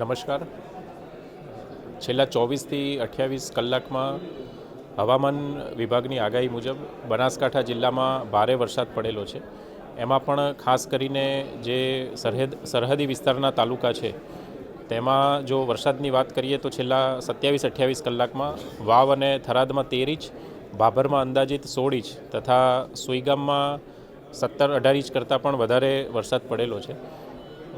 નમસ્કાર. છેલ્લા 24થી 28 કલાકમાં હવામાન વિભાગની આગાહી મુજબ બનાસકાંઠા જિલ્લામાં ભારે વરસાદ પડેલો છે. એમાં પણ ખાસ કરીને જે સરહદી વિસ્તારના તાલુકા છે તેમાં જો વરસાદની વાત કરીએ તો છેલ્લા 27-28 કલાકમાં વાવ અને થરાદમાં 13 ઇંચ, ભાભરમાં અંદાજિત 16 ઇંચ તથા સુઈગામમાં 17-18 ઇંચ કરતાં પણ વધારે વરસાદ પડેલો છે.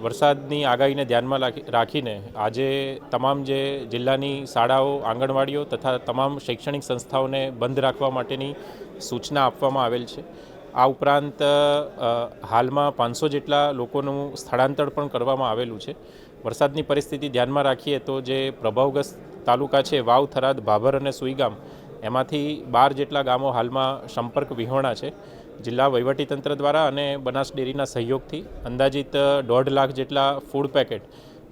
વરસાદની આગાહીને ધ્યાનમાં રાખીને આજે તમામ જે જિલ્લાની શાળાઓ, આંગણવાડીઓ તથા તમામ શૈક્ષણિક સંસ્થાઓને બંધ રાખવા માટેની સૂચના આપવામાં આવેલ છે. આ ઉપરાંત હાલમાં 500 જેટલા લોકોનું સ્થળાંતર પણ કરવામાં આવેલું છે. વરસાદની પરિસ્થિતિ ધ્યાનમાં રાખીએ તો જે પ્રભાવગ્રસ્ત તાલુકા છે વાવ, થરાદ, ભાભર અને સુઈગામ, એમાંથી 12 જેટલા ગામો હાલમાં સંપર્ક વિહોણા છે. જિલ્લા વહીવટીતંત્ર દ્વારા અને બનાસ ડેરીના સહયોગથી અંદાજિત 1.5 લાખ જેટલા ફૂડ પેકેટ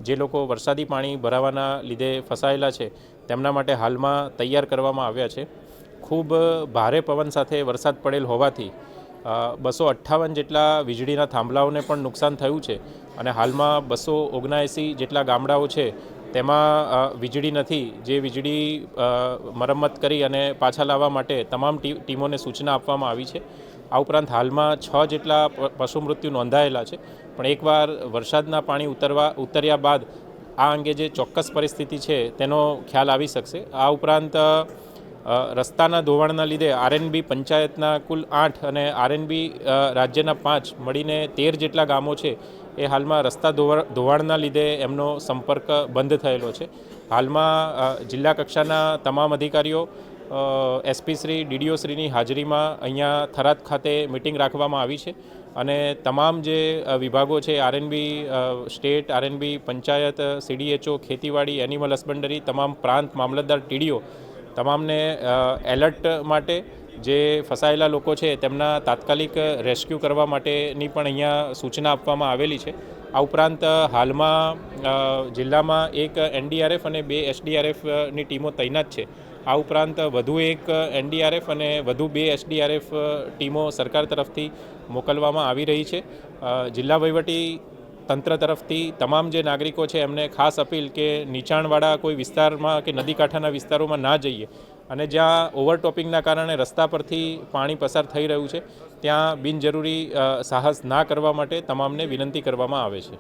જે લોકો વરસાદી પાણી ભરાવાના લીધે ફસાયેલા છે તેમના માટે હાલમાં તૈયાર કરવામાં આવ્યા છે. ખૂબ ભારે પવન સાથે વરસાદ પડેલ હોવાથી 258 જેટલા વીજળીના થાંભલાઓને પણ નુકસાન થયું છે અને હાલમાં 279 જેટલા ગામડાઓ છે તેમાં વીજળી નથી, જે વીજળી મરમ્મત કરી અને પાછા લાવવા માટે તમામ ટીમોને સૂચના આપવામાં આવી છે. આ ઉપરાંત હાલમાં 6 જેટલા પશુ મૃત્યુ નોંધાયેલા છે, પણ એકવાર વરસાદના પાણી ઉતર્યા બાદ આ અંગે જે ચોક્કસ પરિસ્થિતિ છે તેનો ખ્યાલ આવી શકશે. આ ઉપરાંત રસ્તાના ધોવાણના લીધે આરએનબી પંચાયતના કુલ 8 અને આરએનબી રાજ્યના 5 મળીને 13 જેટલા ગામો છે એ હાલમાં રસ્તા ધોવાણના લીધે એમનો સંપર્ક બંધ થયેલો છે. હાલમાં જિલ્લા કક્ષાના તમામ અધિકારીઓ, એસપી શ્રી, ડીડીઓ શ્રીની હાજરીમાં અહીંયા થરાદ ખાતે મિટિંગ રાખવામાં આવી છે અને તમામ જે વિભાગો છે, RNB state, RNB panchayat, CDHO, ખેતીવાડી, એનિમલ હસબન્ડરી, તમામ પ્રાંત મામલતદાર, ટીડીઓ, તમામને એલર્ટ માટે જે ફસાયેલા લોકો છે તેમના તાત્કાલિક રેસ્ક્યુ કરવા માટેની પણ અહીંયા સૂચના આપવામાં આવેલી છે. આ ઉપરાંત હાલમાં જિલ્લામાં એક એનડીઆરએફ અને 2 એસડીઆરએફની ટીમો તૈનાત છે. આ ઉપરાંત વધુ એક એનડીઆરએફ અને વધુ 2 એસડીઆરએફ ટીમો સરકાર તરફથી મોકલવામાં આવી રહી છે. જિલ્લા વહીવટી તંત્ર તરફથી તમામ જે નાગરિકો છે એમને ખાસ અપીલ કે નીચાણવાળા કોઈ વિસ્તારમાં કે નદી કાંઠાના વિસ્તારોમાં ના જઈએ અને જ્યાં ઓવરટોપિંગના કારણે રસ્તા પરથી પાણી પસાર થઈ રહ્યું છે ત્યાં બિનજરૂરી સાહસ ના કરવા માટે તમામને વિનંતી કરવામાં આવે છે.